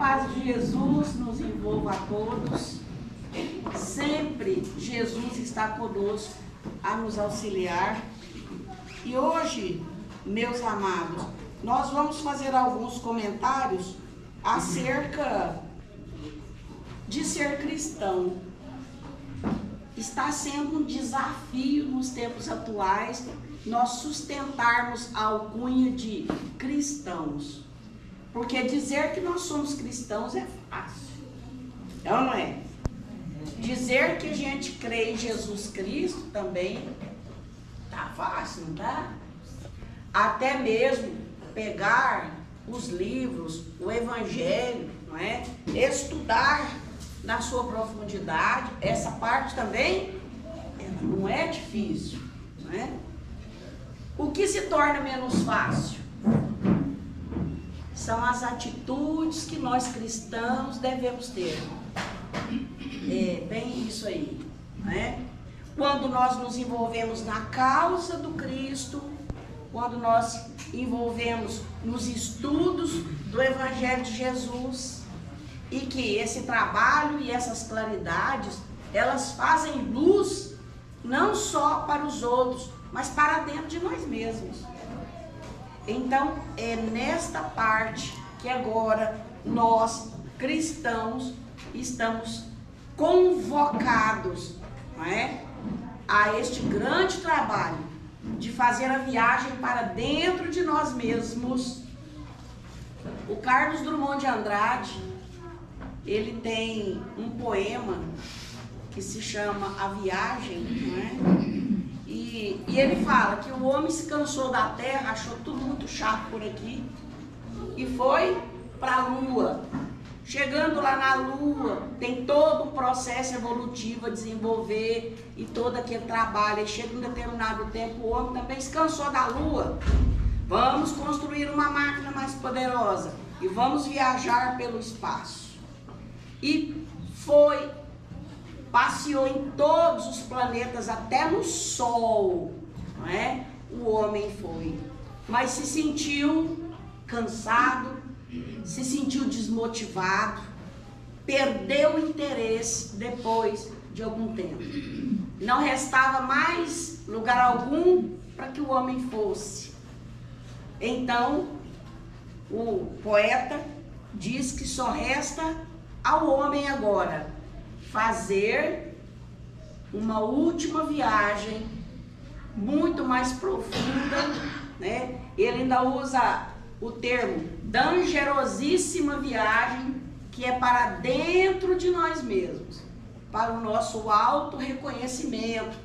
paz de Jesus nos envolva a todos. Sempre Jesus está conosco a nos auxiliar. E hoje, meus amados, nós vamos fazer alguns comentários acerca de ser cristão. Está sendo um desafio nos tempos atuais nós sustentarmos a alcunha de cristãos. Porque dizer que nós somos cristãos é fácil. É ou não é? Dizer que a gente crê em Jesus Cristo também tá fácil, não tá? Até mesmo pegar os livros, o Evangelho, não é? Estudar na sua profundidade, essa parte também ela não é difícil, não é? O que se torna menos fácil são as atitudes que nós cristãos devemos ter. É bem isso aí, né? Quando nós nos envolvemos na causa do Cristo, quando nós envolvemos nos estudos do Evangelho de Jesus, e que esse trabalho e essas claridades, elas fazem luz não só para os outros, mas para dentro de nós mesmos. Então, é nesta parte que agora nós, cristãos, estamos convocados, não é? A este grande trabalho de fazer a viagem para dentro de nós mesmos. O Carlos Drummond de Andrade, ele tem um poema que se chama A Viagem, não é? E ele fala que o homem se cansou da terra, achou tudo muito chato por aqui e foi para a lua. Chegando lá na lua, tem todo um processo evolutivo a desenvolver e todo aquele trabalho. E chega um determinado tempo, o homem também se cansou da lua. Vamos construir uma máquina mais poderosa e vamos viajar pelo espaço. E foi, passeou em todos os planetas, até no Sol, não é? O homem foi, mas se sentiu cansado, se sentiu desmotivado, perdeu o interesse depois de algum tempo. Não restava mais lugar algum para que o homem fosse. Então, o poeta diz que só resta ao homem agora fazer uma última viagem muito mais profunda, né? Ele ainda usa o termo dangerosíssima viagem, que é para dentro de nós mesmos, para o nosso auto-reconhecimento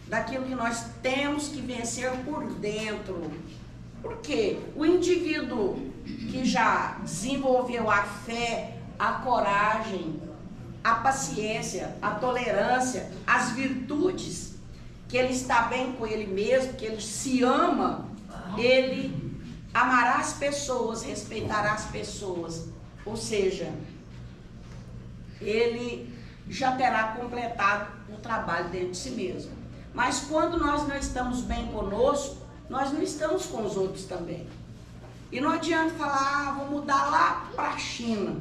daquilo que nós temos que vencer por dentro. Porque o indivíduo que já desenvolveu a fé, a coragem, a paciência, a tolerância, as virtudes, que ele está bem com ele mesmo, que ele se ama, ele amará as pessoas, respeitará as pessoas, ou seja, ele já terá completado o trabalho dentro de si mesmo. Mas quando nós não estamos bem conosco, nós não estamos com os outros também. E não adianta falar, vou mudar lá para a China,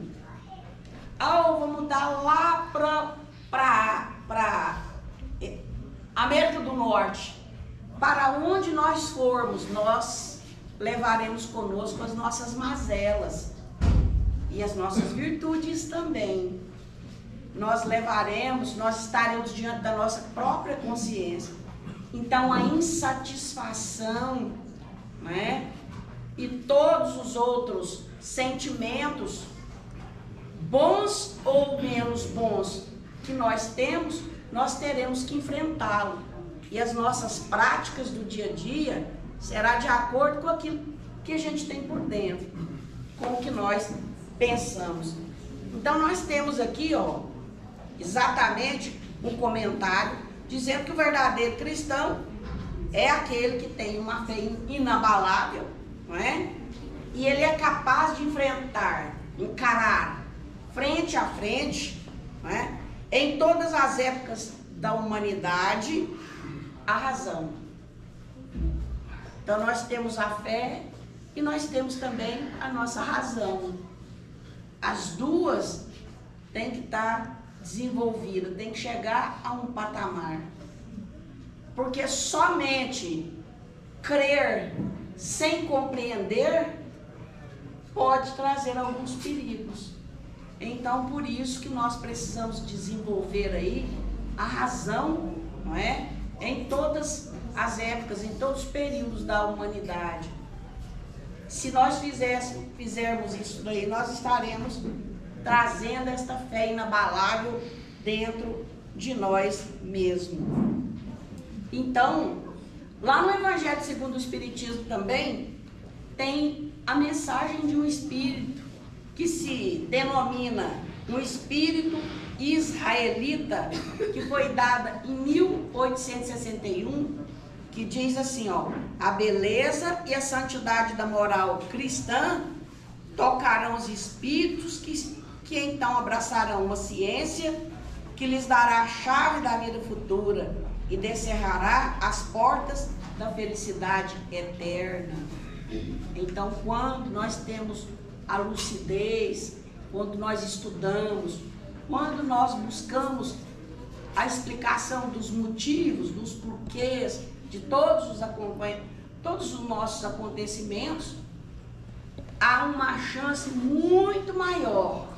vou mudar lá para América do Norte. Para onde nós formos, nós levaremos conosco as nossas mazelas e as nossas virtudes também. Nós levaremos, nós estaremos diante da nossa própria consciência. Então a insatisfação, né, e todos os outros sentimentos, bons ou menos bons, que nós temos, nós teremos que enfrentá-lo. E as nossas práticas do dia a dia será de acordo com aquilo que a gente tem por dentro, com o que nós pensamos. Então nós temos aqui, exatamente um comentário dizendo que o verdadeiro cristão é aquele que tem uma fé inabalável, não é? E ele é capaz de enfrentar, encarar frente a frente, não é? Em todas as épocas da humanidade, a razão. Então nós temos a fé e nós temos também a nossa razão. as duas têm que estar desenvolvidas, tem que chegar a um patamar. Porque somente crer sem compreender pode trazer alguns perigos. Então, por isso que nós precisamos desenvolver aí a razão, não é? Em todas as épocas, em todos os períodos da humanidade. Se nós fizermos isso daí, nós estaremos trazendo esta fé inabalável dentro de nós mesmos. Então, lá no Evangelho segundo o Espiritismo também, tem a mensagem de um espírito que se denomina um espírito israelita, que foi dada em 1861, que diz assim, ó: a beleza e a santidade da moral cristã tocarão os espíritos que então abraçarão uma ciência que lhes dará a chave da vida futura e descerrará as portas da felicidade eterna. Então, quando nós temos a lucidez, quando nós estudamos, quando nós buscamos a explicação dos motivos, dos porquês de todos os nossos acontecimentos, há uma chance muito maior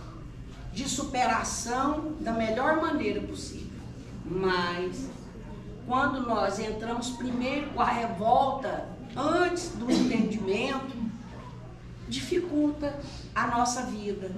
de superação da melhor maneira possível. Mas quando nós entramos primeiro com a revolta antes do entendimento, dificulta a nossa vida.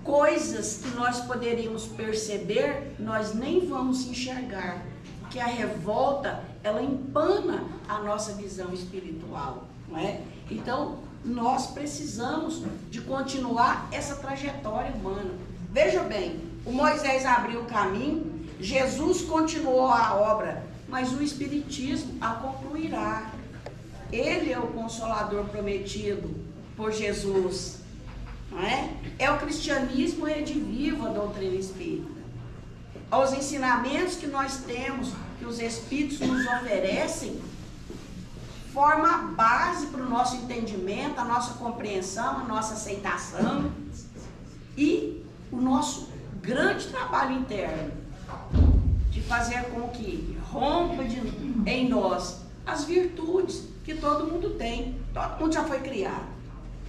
Coisas que nós poderíamos perceber, nós nem vamos enxergar, porque a revolta, ela empana a nossa visão espiritual, não é? Então, nós precisamos de continuar essa trajetória humana. Veja bem, o Moisés abriu o caminho, Jesus continuou a obra, mas o Espiritismo a concluirá. Ele é o Consolador prometido por Jesus, não é? É o cristianismo redivivo, a doutrina espírita. Os ensinamentos que nós temos, que os Espíritos nos oferecem, forma a base para o nosso entendimento, a nossa compreensão, a nossa aceitação e o nosso grande trabalho interno de fazer com que rompa em nós as virtudes que todo mundo tem. Todo mundo já foi criado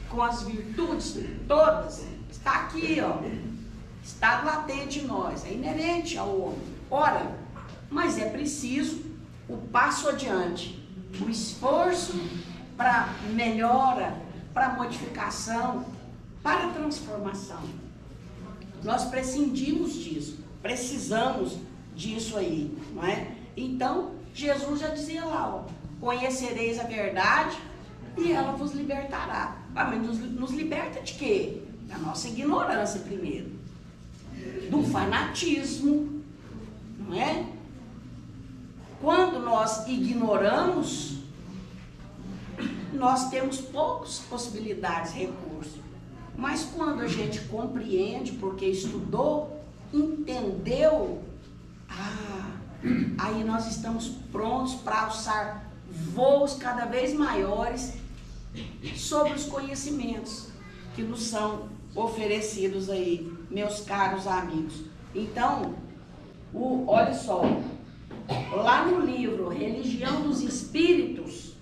com as virtudes todas. Está aqui, ó. Está latente em nós, é inerente ao homem. Ora, mas é preciso o passo adiante, o esforço para melhora, para modificação, para transformação. Nós prescindimos disso, precisamos disso aí, não é? Então, Jesus já dizia lá, ó: conhecereis a verdade e ela vos libertará. Mas nos liberta de quê? Da nossa ignorância primeiro, do fanatismo, não é? Quando nós ignoramos, nós temos poucas possibilidades, recursos. Mas quando a gente compreende, porque estudou, entendeu, aí nós estamos prontos para alçar voos cada vez maiores sobre os conhecimentos que nos são oferecidos aí, meus caros amigos. Então, olha só, lá no livro Religião dos Espíritos,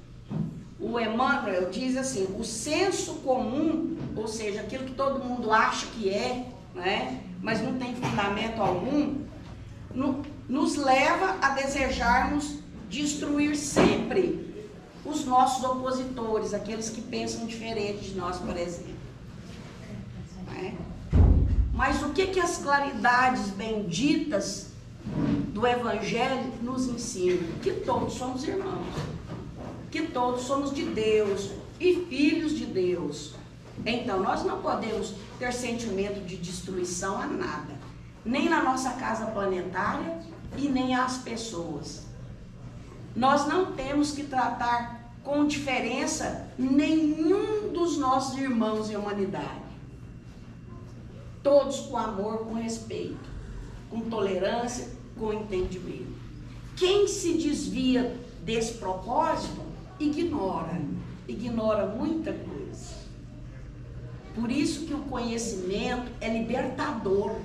o Emmanuel diz assim: o senso comum, ou seja, aquilo que todo mundo acha que é, né, mas não tem fundamento algum, nos leva a desejarmos destruir sempre os nossos opositores, aqueles que pensam diferente de nós, por exemplo. Né? Mas o que as claridades benditas do Evangelho nos ensinam? Que todos somos irmãos, que todos somos de Deus e filhos de Deus. Então nós não podemos ter sentimento de destruição a nada, nem na nossa casa planetária e nem às pessoas. Nós não temos que tratar com diferença nenhum dos nossos irmãos em humanidade. Todos com amor, com respeito, com tolerância, com entendimento. Quem se desvia desse propósito, ignora muita coisa. Por isso que o conhecimento é libertador.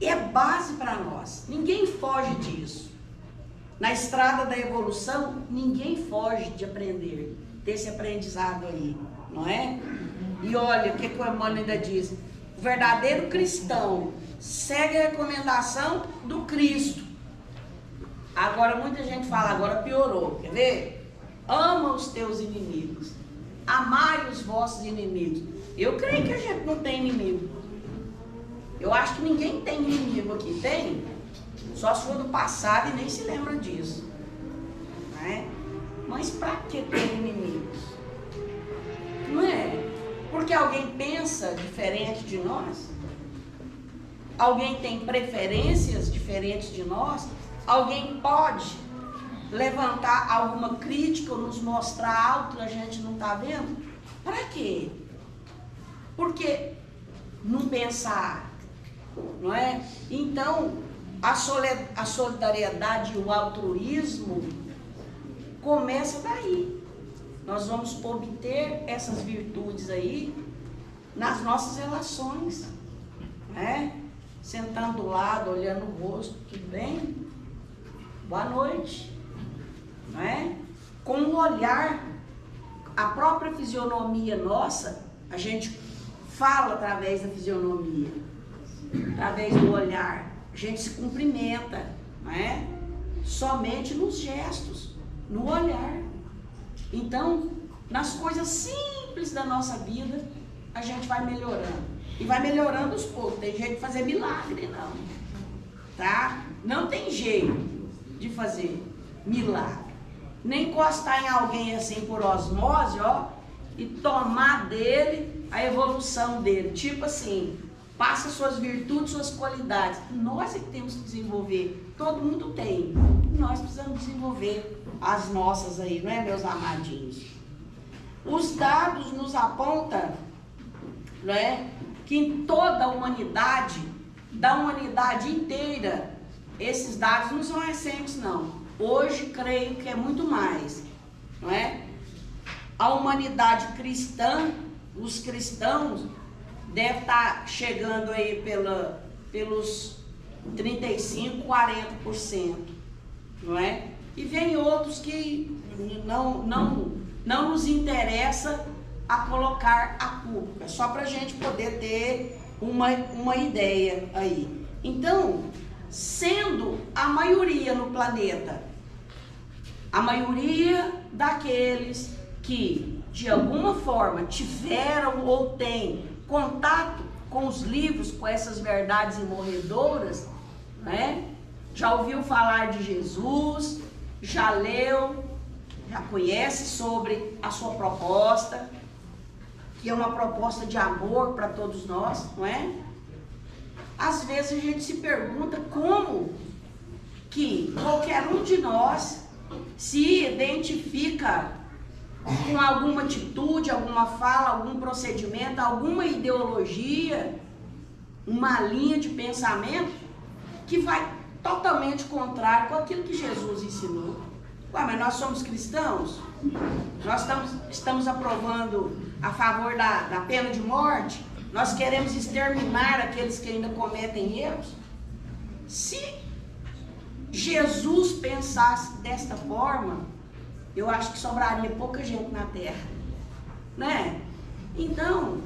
É base para nós. Ninguém foge disso. Na estrada da evolução, ninguém foge de aprender, desse aprendizado aí, não é? E olha o que o Emmanuel ainda diz: o verdadeiro cristão segue a recomendação do Cristo. Agora muita gente fala, agora piorou, quer ver? Ama os teus inimigos, amai os vossos inimigos. Eu creio que a gente não tem inimigo. Eu acho que ninguém tem inimigo aqui, tem? Só se for do passado e nem se lembra disso, né? Mas para que ter inimigos? Não é? Porque alguém pensa diferente de nós? Alguém tem preferências diferentes de nós? Alguém pode levantar alguma crítica ou nos mostrar algo que a gente não está vendo? Para quê? Porque não pensar, não é? Então, a solidariedade e o altruísmo começa daí. Nós vamos obter essas virtudes aí nas nossas relações, né? Sentando do lado, olhando o rosto, tudo bem? Boa noite, não é? Com o olhar, a própria fisionomia nossa, a gente fala através da fisionomia, através do olhar, a gente se cumprimenta, não é? Somente nos gestos, no olhar. Então, nas coisas simples da nossa vida, a gente vai melhorando. E vai melhorando aos poucos. Tem jeito de fazer milagre, não. Tá? Não tem jeito de fazer milagre. Nem encostar em alguém assim por osmose, ó, e tomar dele a evolução dele. Tipo assim, passa suas virtudes, suas qualidades. Nós é que temos que desenvolver. Todo mundo tem. Nós precisamos desenvolver as nossas aí, não é, meus amadinhos? Os dados nos apontam, não é, que em toda a humanidade, da humanidade inteira, esses dados não são recentes, não. Hoje, creio que é muito mais, não é? A humanidade cristã, os cristãos, deve estar chegando aí pelos 35%, 40%, não é? E vem outros que não nos interessa a colocar a culpa, é só para a gente poder ter uma ideia aí. Então, sendo a maioria no planeta, a maioria daqueles que de alguma forma tiveram ou têm contato com os livros, com essas verdades imorredoras, né? Já ouviu falar de Jesus, já leu, já conhece sobre a sua proposta, que é uma proposta de amor para todos nós, não é? Às vezes a gente se pergunta como que qualquer um de nós se identifica com alguma atitude, alguma fala, algum procedimento, alguma ideologia, uma linha de pensamento que vai totalmente contrário com aquilo que Jesus ensinou. Ué, mas nós somos cristãos? Nós estamos aprovando a favor da pena de morte? Nós queremos exterminar aqueles que ainda cometem erros? Se Jesus pensasse desta forma, eu acho que sobraria pouca gente na terra, né? Então,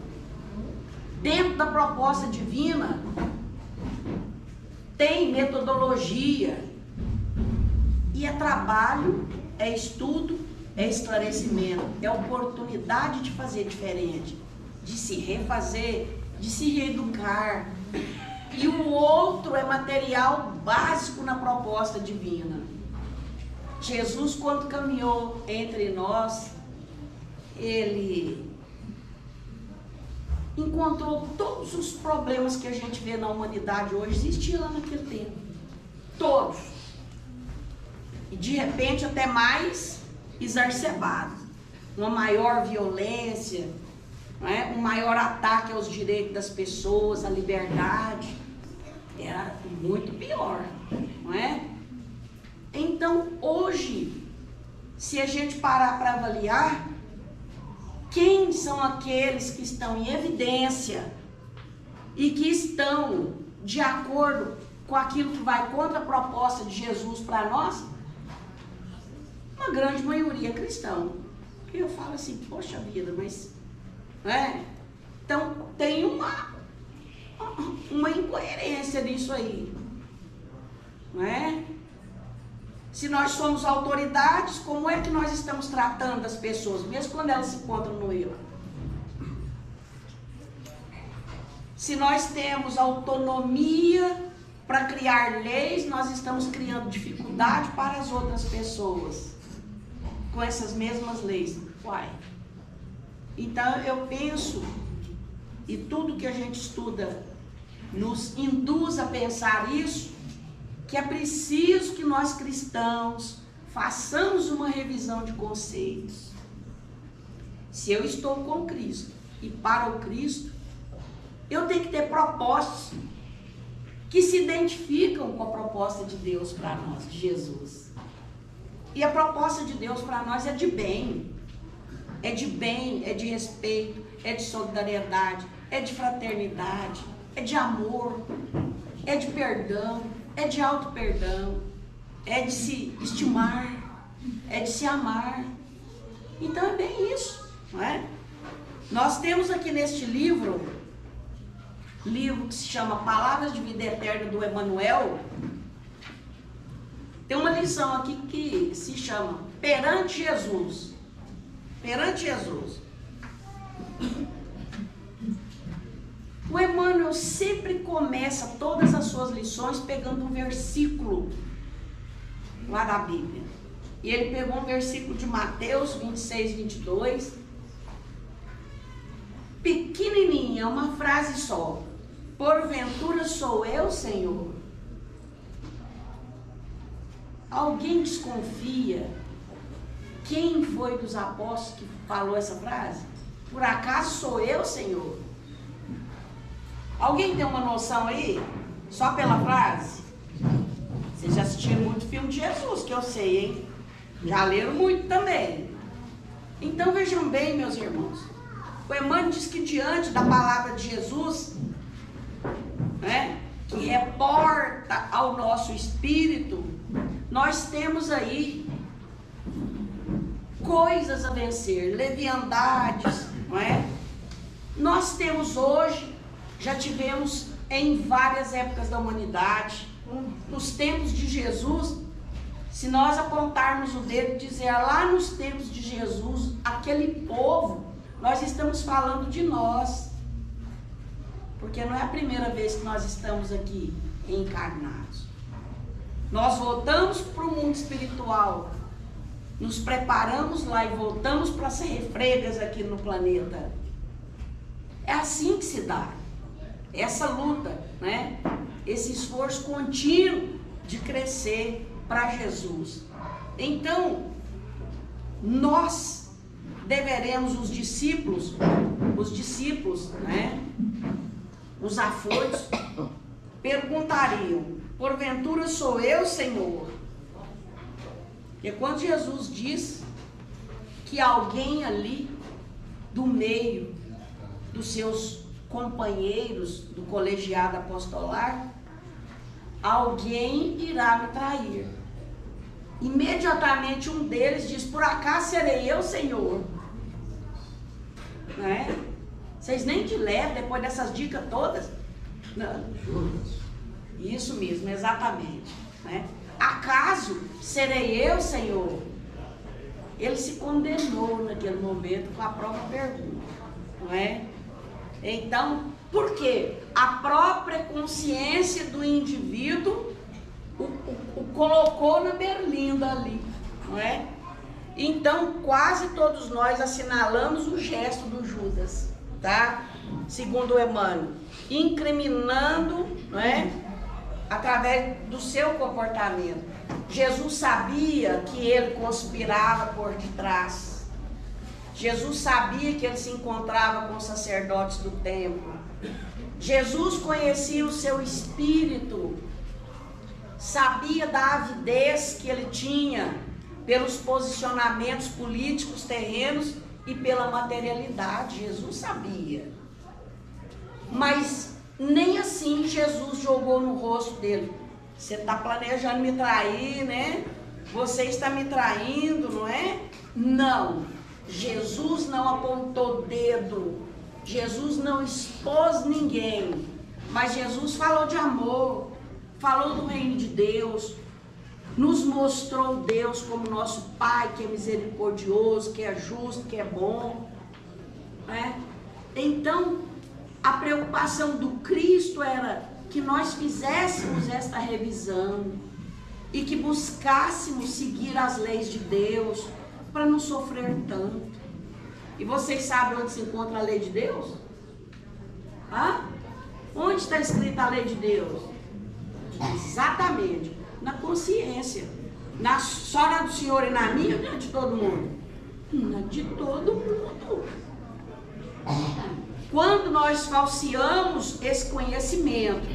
dentro da proposta divina, tem metodologia, e é trabalho, é estudo, é esclarecimento, é oportunidade de fazer diferente, de se refazer, de se reeducar. E o outro é material básico na proposta divina. Jesus, quando caminhou entre nós, ele encontrou todos os problemas que a gente vê na humanidade hoje, existiam lá naquele tempo. Todos. E de repente até mais exacerbado. Uma maior violência, não é? Um maior ataque aos direitos das pessoas, à liberdade. Era muito pior, não é? Então, hoje, se a gente parar para avaliar, quem são aqueles que estão em evidência e que estão de acordo com aquilo que vai contra a proposta de Jesus para nós? Uma grande maioria cristão. Eu falo assim, poxa vida, mas... Então, tem uma incoerência nisso aí. Não é? Se nós somos autoridades, como é que nós estamos tratando as pessoas, mesmo quando elas se encontram no erro? Se nós temos autonomia para criar leis, nós estamos criando dificuldade para as outras pessoas com essas mesmas leis. Uai. Então eu penso, e tudo que a gente estuda nos induz a pensar isso, que é preciso que nós cristãos façamos uma revisão de conceitos. Se eu estou com Cristo e para o Cristo, eu tenho que ter propostas que se identificam com a proposta de Deus para nós, de Jesus. E a proposta de Deus para nós é de bem, é de respeito, é de solidariedade, é de fraternidade, é de amor, é de perdão, é de auto-perdão, é de se estimar, é de se amar. Então é bem isso, não é? Nós temos aqui neste livro que se chama Palavras de Vida Eterna do Emmanuel, tem uma lição aqui que se chama Perante Jesus. Perante Jesus. O Emmanuel sempre começa todas as suas lições pegando um versículo lá da Bíblia. E ele pegou um versículo de Mateus 26, 22. Pequenininha, uma frase só. Porventura sou eu, Senhor? Alguém desconfia quem foi dos apóstolos que falou essa frase? Por acaso sou eu, Senhor? Alguém tem uma noção aí? Só pela frase? Vocês já assistiram muito filme de Jesus, que eu sei, hein? Já leram muito também. Então vejam bem, meus irmãos. O Emmanuel diz que diante da palavra de Jesus, né, que reporta ao nosso espírito, nós temos aí coisas a vencer, leviandades, não é? Nós temos hoje, já tivemos em várias épocas da humanidade, nos tempos de Jesus, se nós apontarmos o dedo e dizer lá nos tempos de Jesus, aquele povo, nós estamos falando de nós, porque não é a primeira vez que nós estamos aqui encarnados. Nós voltamos para o mundo espiritual, nos preparamos lá e voltamos para ser refregas aqui no planeta. É assim que se dá, essa luta, né? Esse esforço contínuo de crescer para Jesus. Então, nós deveremos, os discípulos, né? Os afoitos, perguntariam: porventura sou eu, Senhor? Porque quando Jesus diz que alguém ali do meio dos seus companheiros do colegiado apostolar, alguém irá me trair. Imediatamente um deles diz: por acaso serei eu, Senhor? Né? Vocês nem de leve, depois dessas dicas todas? Não. Isso mesmo, exatamente. Né? Acaso serei eu, Senhor? Ele se condenou naquele momento com a própria pergunta, não é? Então, por quê? A própria consciência do indivíduo o colocou na berlinda ali, não é? Então, quase todos nós assinalamos o gesto do Judas, tá? Segundo o Emmanuel, incriminando, não é? Através do seu comportamento. Jesus sabia que ele conspirava por detrás. Jesus sabia que ele se encontrava com os sacerdotes do templo. Jesus conhecia o seu espírito, sabia da avidez que ele tinha pelos posicionamentos políticos terrenos e pela materialidade. Jesus sabia. Mas nem assim Jesus jogou no rosto dele. Você está planejando me trair, né? Você está me traindo, não é? Não. Jesus não apontou dedo. Jesus não expôs ninguém. Mas Jesus falou de amor. Falou do reino de Deus. Nos mostrou Deus como nosso Pai, que é misericordioso, que é justo, que é bom, né? Então, a preocupação do Cristo era que nós fizéssemos esta revisão e que buscássemos seguir as leis de Deus para não sofrer tanto. E vocês sabem onde se encontra a lei de Deus? Hã? Onde está escrita a lei de Deus? Exatamente, na consciência. Só na do Senhor e na minha, não é de todo mundo? Na de todo mundo. Quando nós falseamos esse conhecimento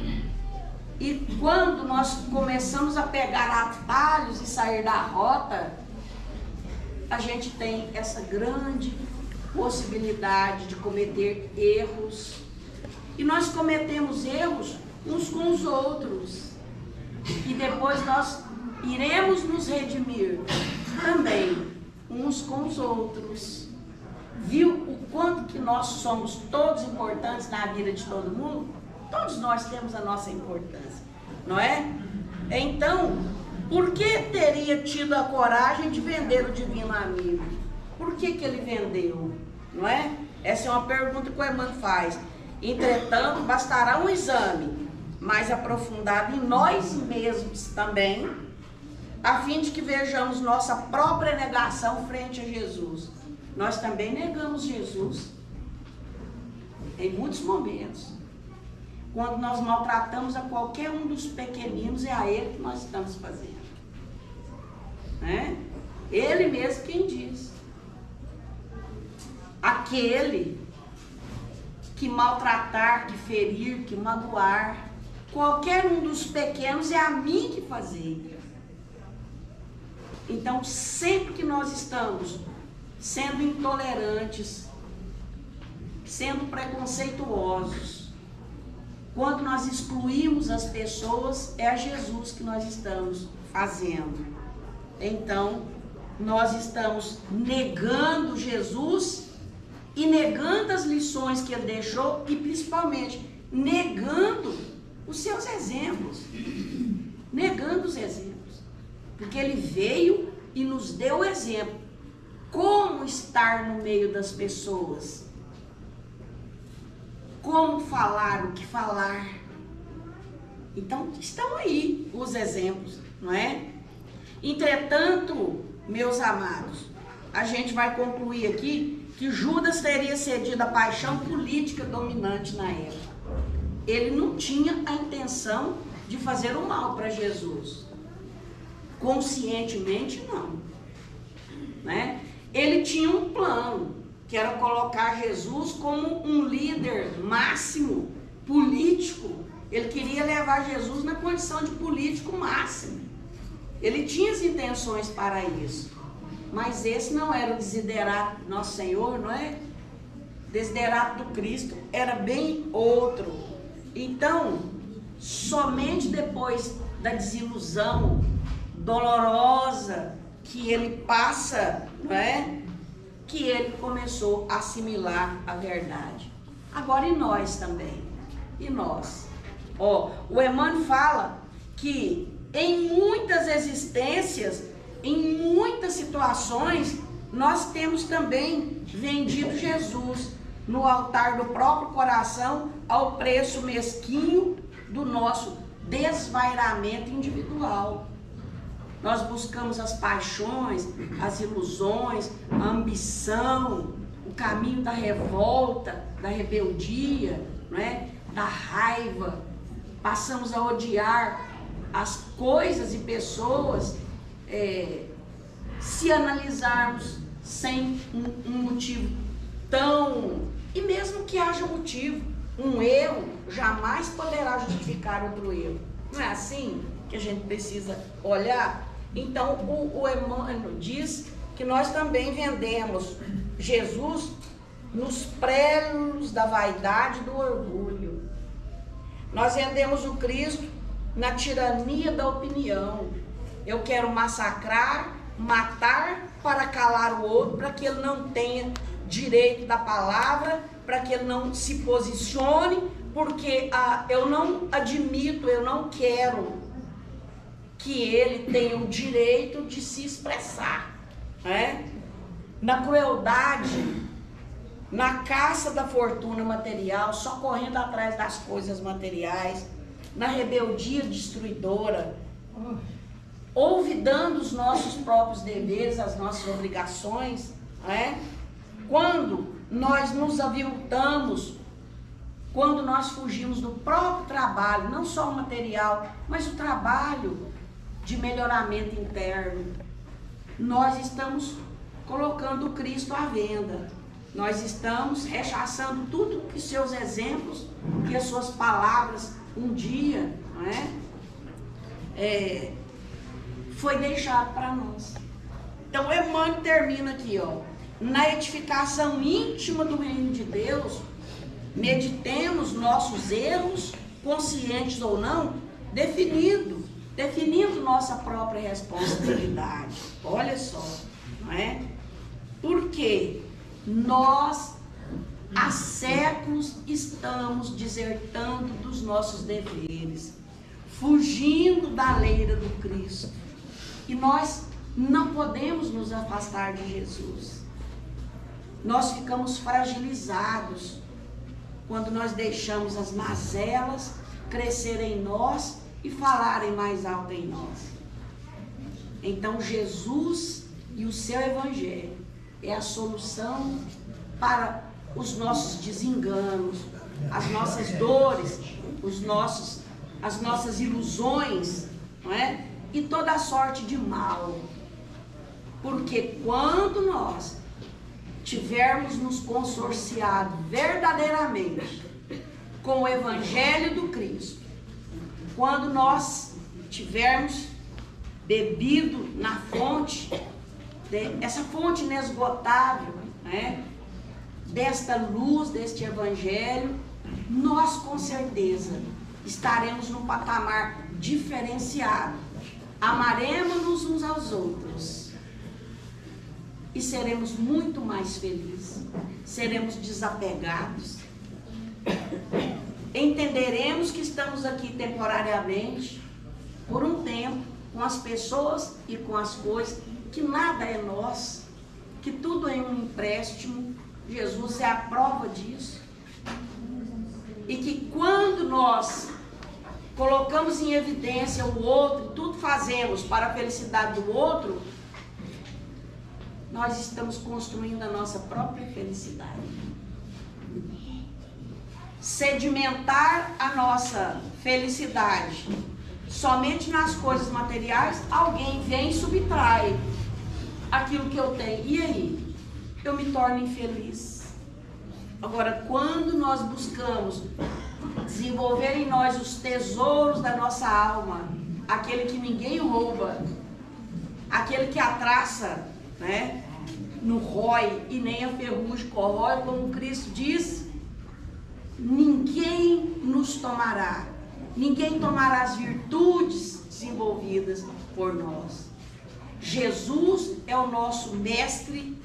e quando nós começamos a pegar atalhos e sair da rota, a gente tem essa grande possibilidade de cometer erros. E nós cometemos erros uns com os outros. E depois nós iremos nos redimir também uns com os outros. Viu o quanto que nós somos todos importantes na vida de todo mundo? Todos nós temos a nossa importância, não é? Então, por que teria tido a coragem de vender o divino amigo? Por que que ele vendeu? Não é? Essa é uma pergunta que o Emmanuel faz. Entretanto, bastará um exame mais aprofundado em nós mesmos também, a fim de que vejamos nossa própria negação frente a Jesus. Nós também negamos Jesus em muitos momentos. Quando nós maltratamos a qualquer um dos pequeninos, é a ele que nós estamos fazendo, né? Ele mesmo quem diz. Aquele que maltratar, que ferir, que magoar, qualquer um dos pequenos é a mim que fazer. Então, sempre que nós estamos sendo intolerantes, sendo preconceituosos, quando nós excluímos as pessoas, é a Jesus que nós estamos fazendo. Então, nós estamos negando Jesus e negando as lições que ele deixou e principalmente negando os seus exemplos. Negando os exemplos. Porque ele veio e nos deu o exemplo. Como estar no meio das pessoas. Como falar, o que falar. Então, estão aí os exemplos, não é? Entretanto, meus amados, a gente vai concluir aqui que Judas teria cedido à paixão política dominante na época. Ele não tinha a intenção de fazer o mal para Jesus. Conscientemente, não. Né? Ele tinha um plano, que era colocar Jesus como um líder máximo político. Ele queria levar Jesus na condição de político máximo. Ele tinha as intenções para isso. Mas esse não era o desiderato do nosso Senhor, não é? O desiderato do Cristo era bem outro. Então, somente depois da desilusão dolorosa que ele passa, não é? Que ele começou a assimilar a verdade. Agora e nós também. E nós? Ó, o Emmanuel fala que em muitas existências, em muitas situações, nós temos também vendido Jesus no altar do próprio coração ao preço mesquinho do nosso desvairamento individual. Nós buscamos as paixões, as ilusões, a ambição, o caminho da revolta, da rebeldia, não é? Da raiva. Passamos a odiar as coisas e pessoas, se analisarmos sem um motivo tão... E mesmo que haja motivo, um erro jamais poderá justificar outro erro. Não é assim que a gente precisa olhar? Então, o Emmanuel diz que nós também vendemos Jesus nos préluos da vaidade e do orgulho. Nós rendemos o Cristo na tirania da opinião. Eu quero massacrar, matar para calar o outro, para que ele não tenha direito da palavra, para que ele não se posicione, porque eu não admito, eu não quero que ele tenha o direito de se expressar, né? Na crueldade, na caça da fortuna material, só correndo atrás das coisas materiais, na rebeldia destruidora, olvidando os nossos próprios deveres, as nossas obrigações, né? Quando nós nos aviltamos, quando nós fugimos do próprio trabalho, não só o material, mas o trabalho de melhoramento interno, nós estamos colocando o Cristo à venda. Nós estamos rechaçando tudo que seus exemplos, que as suas palavras um dia, não é? Foi deixado para nós. Então Emmanuel termina aqui, ó. Na edificação íntima do reino de Deus, meditemos nossos erros, conscientes ou não, definindo nossa própria responsabilidade. Olha só, não é? Porque nós há séculos estamos desertando dos nossos deveres, fugindo da leira do Cristo. E nós não podemos nos afastar de Jesus. Nós ficamos fragilizados quando nós deixamos as mazelas crescerem em nós e falarem mais alto em nós. Então Jesus e o seu Evangelho é a solução para os nossos desenganos, as nossas dores, as nossas ilusões, não é? E toda a sorte de mal. Porque quando nós tivermos nos consorciado verdadeiramente com o Evangelho do Cristo, quando nós tivermos bebido na fonte, essa fonte inesgotável, né, desta luz, deste Evangelho, nós com certeza estaremos num patamar diferenciado. Amaremos-nos uns aos outros e seremos muito mais felizes, seremos desapegados, entenderemos que estamos aqui temporariamente, por um tempo, com as pessoas e com as coisas, que nada é nosso, que tudo é um empréstimo. Jesus é a prova disso. E que quando nós colocamos em evidência o outro, tudo fazemos para a felicidade do outro, nós estamos construindo a nossa própria felicidade. Sedimentar a nossa felicidade somente nas coisas materiais, alguém vem e subtrai aquilo que eu tenho. E aí? Eu me torno infeliz. Agora, quando nós buscamos desenvolver em nós os tesouros da nossa alma, aquele que ninguém rouba, aquele que a traça, né, não rói e nem a ferrugem corrói, como Cristo diz, ninguém nos tomará, ninguém tomará as virtudes desenvolvidas por nós. Jesus é o nosso mestre,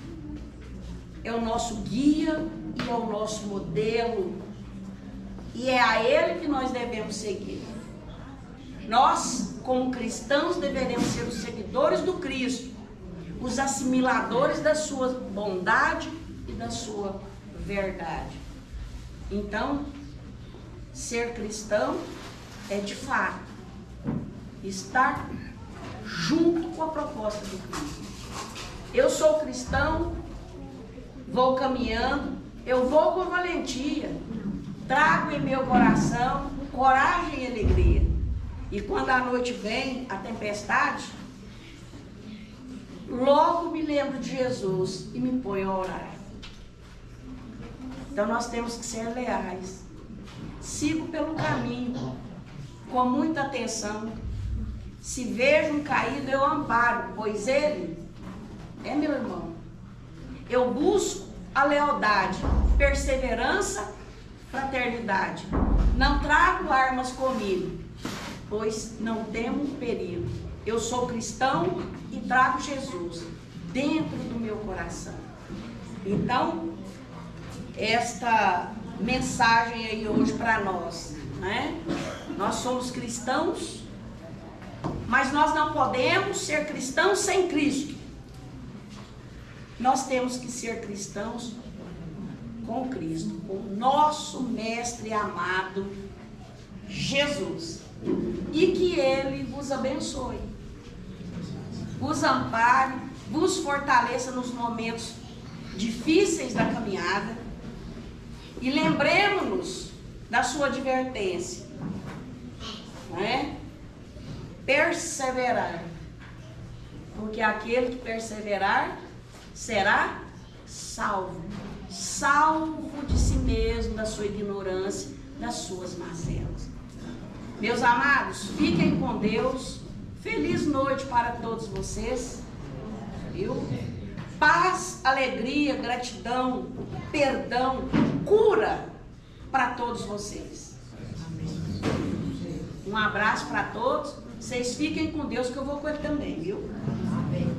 é o nosso guia e é o nosso modelo, e é a ele que nós devemos seguir. Nós, como cristãos, deveremos ser os seguidores do Cristo, os assimiladores da sua bondade e da sua verdade. Então, ser cristão é de fato estar junto com a proposta do Cristo. Eu sou cristão, vou caminhando, eu vou com valentia, trago em meu coração coragem e alegria. E quando a noite vem, a tempestade, logo me lembro de Jesus e me ponho a orar. Então nós temos que ser leais. Sigo pelo caminho com muita atenção. Se vejo um caído, eu amparo, pois ele é meu irmão. Eu busco a lealdade, perseverança, fraternidade. Não trago armas comigo, pois não temo perigo. Eu sou cristão e trago Jesus dentro do meu coração. Então, esta mensagem aí hoje para nós, né? Nós somos cristãos, mas nós não podemos ser cristãos sem Cristo. Nós temos que ser cristãos com Cristo, com o nosso mestre amado Jesus. E que Ele vos abençoe, vos ampare, vos fortaleça nos momentos difíceis da caminhada. E lembremos-nos da sua advertência, né? Perseverar, porque aquele que perseverar será salvo, salvo de si mesmo, da sua ignorância, das suas mazelas. Meus amados, fiquem com Deus. Feliz noite para todos vocês, viu? Paz, alegria, gratidão, perdão, cura para todos vocês. Um abraço para todos. Vocês fiquem com Deus, que eu vou com ele também, viu? Amém.